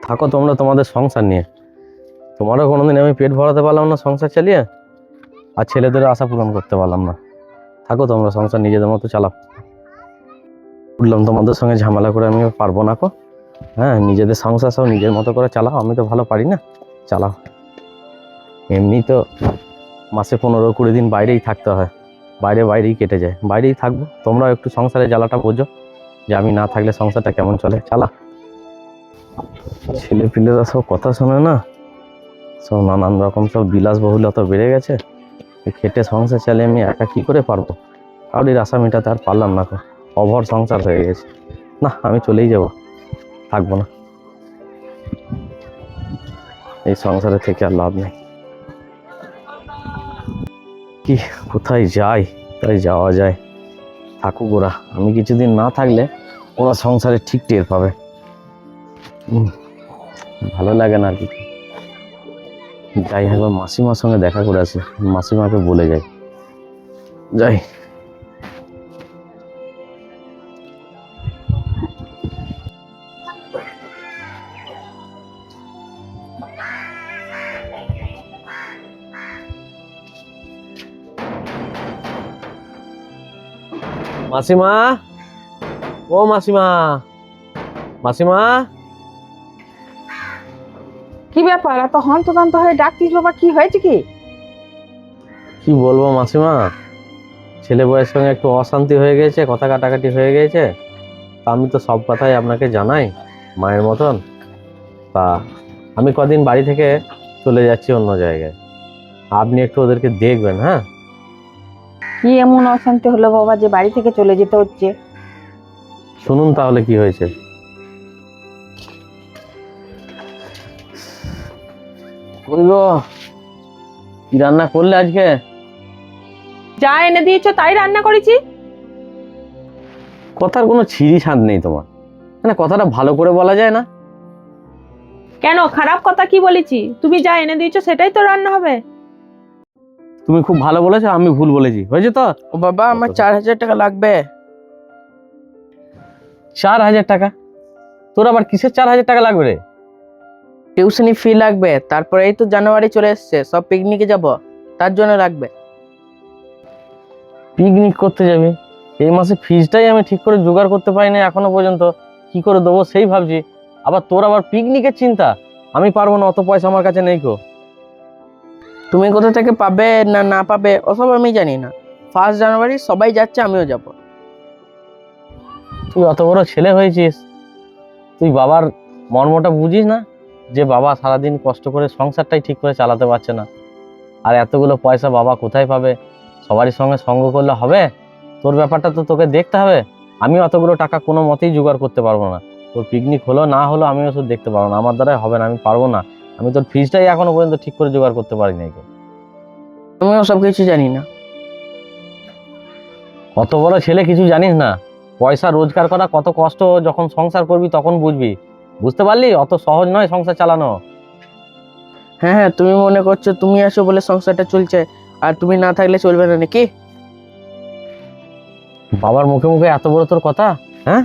থাকো তোমরা তোমাদের সংসার নিয়ে। তোমারও কোনোদিন আমি পেট ভরাতে পারলাম না সংসার চালিয়ে, আর ছেলেদেরও আশা পূরণ করতে পারলাম না। থাকো তোমরা সংসার নিজেদের মতো চালাও। বললাম তোমাদের সঙ্গে ঝামেলা করে আমি পারবো না কো। হ্যাঁ, নিজেদের সংসার সব নিজের মতো করে চালাও, আমি তো ভালো পারি না। চালাও। এমনি তো মাসে 15-20 দিন বাইরেই থাকতে হয়, বাইরেই কেটে যায়, বাইরেই থাকবো। তোমরাও একটু সংসারের জ্বালাটা বোঝো, যে আমি না থাকলে সংসারটা কেমন চলে। চালা। ছেলে পিলেরা সব কথা শোনে না, সব নানান রকম সব বিলাসবহুলতা বেড়ে গেছে। খেটে সংসার চালিয়ে আমি একা কি করে পারবো? কাউরির আশা মেটাতে আর পারলাম না, অভর সংসার হয়ে গেছে। না, আমি চলেই যাব, থাকবো না এই সংসারে থেকে, আর লাভ নেই। কি কোথায় যাই, তাই যাওয়া যায়। থাকুক ওরা, আমি কিছুদিন না থাকলে ওরা সংসারে ঠিক টের পাবে। ভালো লাগে না আর কি। যাই, একবার মাসিমার সঙ্গে দেখা করে আসি, মাসিমাকে বলে যাই। যাই। মাসিমা, ও মাসিমা, মাসিমা। কি ব্যাপার এত হন্তদন্ত হয়ে ডাকতিস বাবা? কি হয়েছে কি? কি বলবো মাসিমা, ছেলে বউয়ের সঙ্গে একটু অশান্তি হয়ে গেছে, কথা কাটাকাটি হয়ে গেছে। তা আমি তো সব কথাই আপনাকে জানাই মায়ের মতন। তা আমি কদিন বাড়ি থেকে চলে যাচ্ছি অন্য জায়গায়, আপনি একটু ওদেরকে দেখবেন। হ্যাঁ। কি এমন অশান্তি হলো বাবা যে বাড়ি থেকে চলে যেতে হচ্ছে? শুনুন তাহলে কি হয়েছে। কই গো, কি রান্না করলে আজকে? যা এনে দিয়েছো তাই রান্না করেছি। কথার কোনো ছিঁড়ি ছাঁদ নেই তোমার, মানে কথাটা ভালো করে বলা যায় না? কেন, খারাপ কথা কি বলেছি? তুমি যা এনে দিয়েছো সেটাই তো রান্না হবে। তুমি খুব ভালো বলেছো, আমি ভুল বলেছি, হয়েছে তো? ও বাবা, আমার 4000 টাকা লাগবে। 4000 টাকা? তোর আবার কিসের 4000 টাকা লাগবে রে? টিউশনি ফি লাগবে, তারপরে এই তো জানুয়ারি চলে এসছে, সব পিকনিকে যাব, তার জন্য লাগবে। পিকনিক করতে যাবি? এই মাসে ফিজটাই আমি ঠিক করে জোগাড় করতে পারি না এখনো পর্যন্ত, কি করে দেবো সেই ভাবছি। আবার তোর আবার পিকনিকের চিন্তা? আমি পারবো না, অত পয়সা আমার কাছে নেই কো। তুমি কোথা থেকে পাবে না না পাবে ওসব আমি জানি না। 1 জানুয়ারি সবাই যাচ্ছে, আমিও যাব। তুই অত বড় ছেলে হয়েছিস, তুই বাবার মর্মটা বুঝিস না? যে বাবা সারাদিন কষ্ট করে সংসারটাই ঠিক করে চালাতে পারছে না, আর এতগুলো পয়সা বাবা কোথায় পাবে? সবারই সঙ্গে সঙ্গ করলে হবে? তোর ব্যাপারটা তো তোকে দেখতে হবে। আমি অতগুলো টাকা কোনো মতেই জোগাড় করতে পারবো না। তোর পিকনিক হলো না হলো আমি ওসব দেখতে পারবো না, আমার দ্বারাই হবে না, আমি পারবো না। আমি তোর ফিজটাই এখনো পর্যন্ত ঠিক করে জোগাড় করতে পারি নাই। তুমি ওসব কিছু জানি না। কত বড় ছেলে, কিছু জানিস না? পয়সা রোজগার করা কত কষ্ট, যখন সংসার করবি তখন বুঝবি। বুঝতে পারলি? অত সহজ নয় সংসার চালানো। হ্যাঁ হ্যাঁ, তুমি মনে করছো তুমি আসো বলে সংসারটা চলছে, আর তুমি না থাকলে চলবে না নাকি? বাবার মুখে মুখে এত বড় তোর কথা? হ্যাঁ,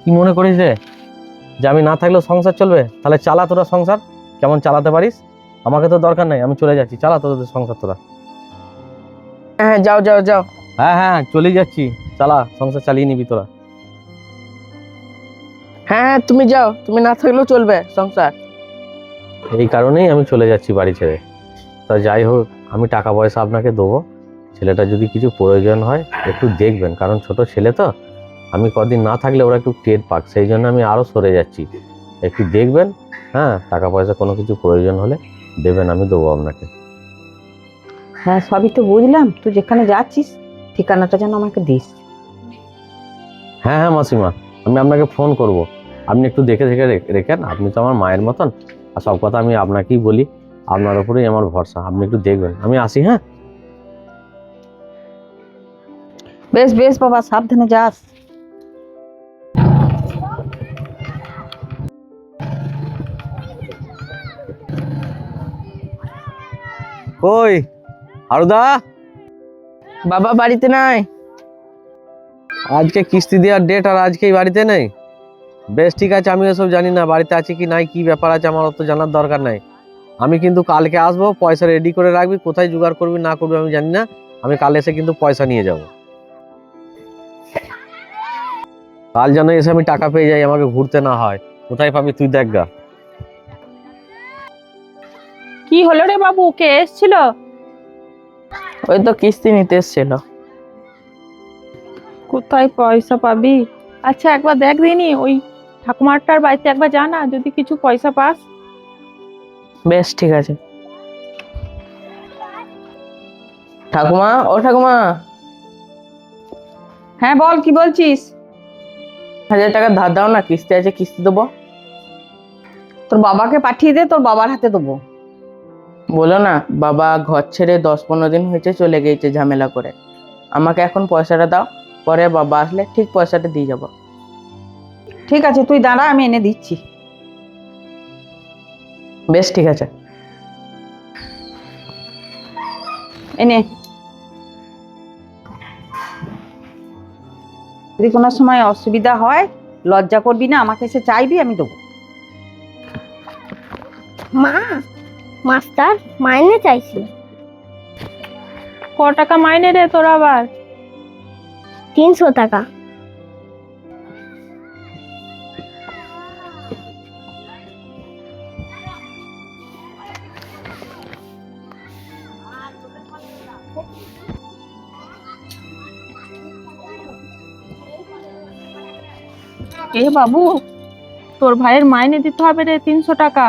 কি মনে করিস রে যে আমি না থাকলেও সংসার চলবে? তাহলে চালা তোরা সংসার, কেমন চালাতে পারিস। আমাকে তো দরকার নাই, আমি চলে যাচ্ছি। চালা তোদের সংসার তোরা। হ্যাঁ হ্যাঁ, যাও যাও যাও। হ্যাঁ হ্যাঁ, চলেই যাচ্ছি। চালা, সংসার চালিয়ে নিবি তোরা। হ্যাঁ হ্যাঁ, তুমি যাও, তুমি না থাকলেও চলবে সংসার। এই কারণেই আমি চলে যাচ্ছি বাড়ি ছেড়ে। তা যাই হোক, আমি টাকা পয়সা আপনাকে দেবো, ছেলেটা যদি কিছু প্রয়োজন হয় একটু দেখবেন, কারণ ছোট ছেলে তো। আমি কদিন না থাকলে ওরা একটু টের পাক, সেই জন্য আমি আরও সরে যাচ্ছি। একটু দেখবেন। হ্যাঁ, টাকা পয়সা কোনো কিছু প্রয়োজন হলে দেবেন, আমি দেবো আপনাকে। হ্যাঁ, সবই তো বুঝলাম, তুই যেখানে যাচ্ছিস ঠিকানাটা যেন আমাকে দিস। হ্যাঁ হ্যাঁ মাসিমা, আমি আপনাকে ফোন করব, আপনি একটু দেখে দেখে রেখেন। আপনি তো আমার মায়ের মতন, আর সব কথা আমি আপনাকেই বলি। আপনার উপরেই আমার ভরসা, আপনি একটু দেখবেন। আমি আসি। হ্যাঁ। বেশ বেশ বাবা, সাবধানে যাস। কই আরুদা? বাবা বাড়িতে নাই। আজকে কিস্তি দেওয়ার ডেট, আর আজকেই বাড়িতে নেই? বেশ ঠিক আছে, আমি এসব জানি না, বাড়িতে আছে কি নাই, কি ব্যাপার আছে আমার অত জানার দরকার নাই। আমি কিন্তু কালকে আসবো, পয়সা রেডি করে রাখবি, কোথায় জোগাড় করবি না করবি আমি জানি না। আমি কাল এসে কিন্তু পয়সা নিয়ে যাব। কাল যেন এসে আমি টাকা পেয়ে যাই, আমাকে ঘুরতে না হয়। কোথায় পাবি তুই দেখ গা। কি হলো রে বাবু, কে এসেছিল? ওই তো কিস্তি নিতে এসেছিল। কোথায় পয়সা পাবি? আচ্ছা একবার দেখ দিনি, ওই ঠাকুমারটার বাড়িতে একবার যা না, যদি কিছু পয়সা পাস। বেশ ঠিক আছে। ঠাকুমা, ও ঠাকুমা, হ্যাঁ বল, কি বলছিস? 1000 টাকা ধার দাও না, কিস্তি আছে, কিস্তি দেবো। তোর বাবাকে পাঠিয়ে দে, তোর বাবার হাতে দেবো। বলো না, বাবা ঘর ছেড়ে 10-15 দিন হয়েছে চলে গেছে ঝামেলা করে। আমাকে এখন পয়সাটা দাও, পরে বাবা আসলে ঠিক পয়সাটা দিয়ে যাবো। ঠিক আছে, তুই দাঁড়া, আমি এনে দিচ্ছি। বেশ ঠিক আছে। এনে, যদি কোনো সময় অসুবিধা হয় লজ্জা করবি না, আমাকে এসে চাইবি, আমি দেবো। মা, মাস্টার মাইনে চাইছিল। ক টাকা মাইনে রে তোর আবার? 300 টাকা। এ বাবু, তোর ভাইয়ের মাইনে দিতে হবে রে 300 টাকা।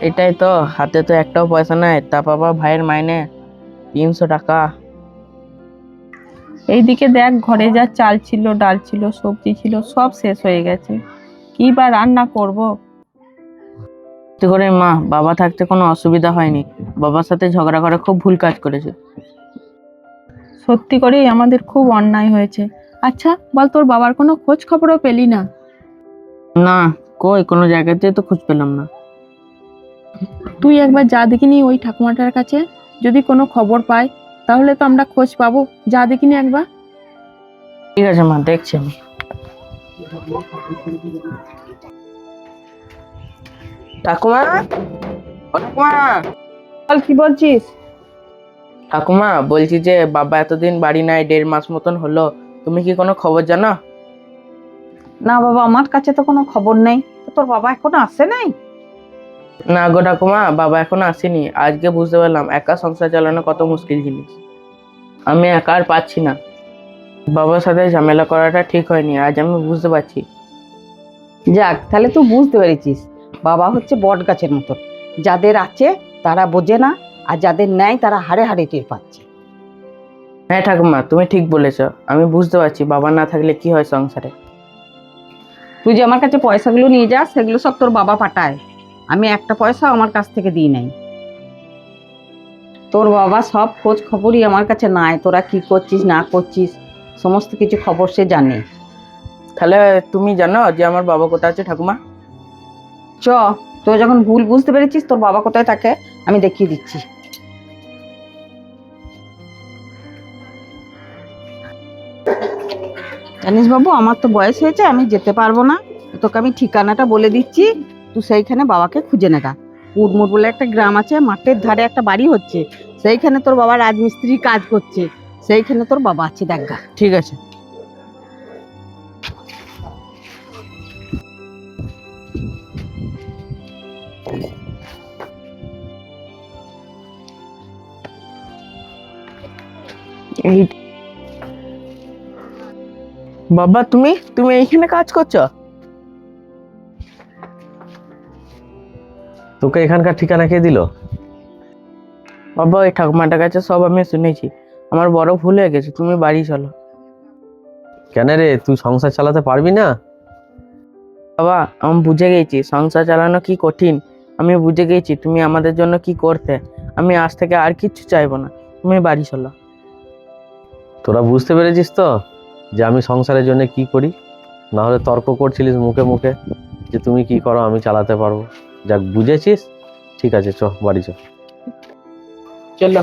এটাই তো, হাতে তো একটাও পয়সা নাই, তা বাবা ভাইয়ের মাইনে 300 টাকা। এইদিকে দেখ, ঘরে যা চাল ছিল, ডাল ছিল, সবজি ছিল, সব শেষ হয়ে গেছে। কি বা রান্না করব? সত্যি করে মা, বাবা থাকতে কোনো অসুবিধা হয়নি, বাবার সাথে ঝগড়া করে খুব ভুল কাজ করেছে। সত্যি করেই আমাদের খুব অন্যায় হয়েছে। আচ্ছা বল, তোর বাবার কোনো খোঁজ খবরও পেলি না? না, কই কোনো জায়গাতে তো খোঁজ পেলাম না। তুই একবার যা দেখিনি ওই ঠাকুমাটার কাছে, যদি কোনো খবর পাই তাহলে তো আমরা খোঁজ পাবো। যা দেখিনি একবার। ঠিক আছে মা, দেখছি আমি। ঠাকুমা, ও ঠাকুমা, বল, কি বলছিস? ঠাকুমা বলছি যে বাবা এতদিন বাড়ি নাই, 1.5 মাস মতন হলো, তুমি কি কোনো খবর জানো? না বাবা, আমার কাছে তো কোনো খবর নেই। তো তোর বাবা এখনো আসে নাই? না গো ঠাকুমা, বাবা এখনো আসেনি। আজকে বুঝতে পারলাম একা সংসার চালানো কত মুশকিল জিনিস। আমি একা আর পাচ্ছি না, বাবার সাথে ঝামেলা করাটা ঠিক হয়নি, আজ আমি বুঝতে পারছি। যাক, তাহলে তুই বুঝতে পেরেছিস। বাবা হচ্ছে বট গাছের মতো, যাদের আছে তারা বোঝে না, আর যাদের নেই তারা হাড়ে হাড়ে টের পাচ্ছে। হ্যাঁ ঠাকুমা, তুমি ঠিক বলেছ, আমি বুঝতে পারছি বাবা না থাকলে কি হয় সংসারে। তুই যে আমার কাছে পয়সাগুলো নিয়ে যাস, সেগুলো সব তোর বাবা পাঠায়। আমি একটা পয়সা আমার কাছ থেকে দিই নাই। তোর বাবা সব খোঁজ খবরই আমার কাছে নাই, তোরা কি করছিস না করছিস সমস্ত কিছু খবর সে জানে। তাহলে তুমি জানো যে আমার বাবা কোথায় আছে ঠাকুমা? চ, তুই যখন ভুল বুঝতে পেরেছিস তোর বাবা কোথায় থাকে আমি দেখিয়ে দিচ্ছি। জানিস বাবু, আমার তো বয়স হয়েছে, আমি যেতে পারবো না। তোকে আমি ঠিকানাটা বলে দিচ্ছি, তুই সেইখানে বাবাকে খুঁজে নেগা। কুড়মুড় বলে একটা গ্রাম আছে, মাঠের ধারে একটা বাড়ি হচ্ছে, সেইখানে তোর বাবা রাজমিস্ত্রির কাজ করছে, সেইখানে তোর বাবা আছে, দেখা। ঠিক আছে। এই বাবা, তুমি তুমি এইখানে কাজ করছো? তোকে এখানকার ঠিকানা কে দিল? বাবা ওই ঠাকুমাটার কাছে সব আমি শুনেছি, আমার বড় ভুল হয়ে গেছে, তুমি বাড়ি চলো। কেন রে, তুই সংসার চালাতে পারবি না? বাবা আমি বুঝে গেছি সংসার চালানো কি কঠিন, আমি বুঝে গেছি তুমি আমাদের জন্য কি করতে। আমি আজ থেকে আর কিচ্ছু চাইবো না, তুমি বাড়ি চলো। তোরা বুঝতে পেরেছিস তো যে আমি সংসারের জন্য কি করি? না হলে তর্ক করছিলিস মুখে মুখে যে তুমি কি করো আমি চালাতে পারবো। যাক, বুঝেছিস, ঠিক আছে, চ বাড়ি চ। চলো।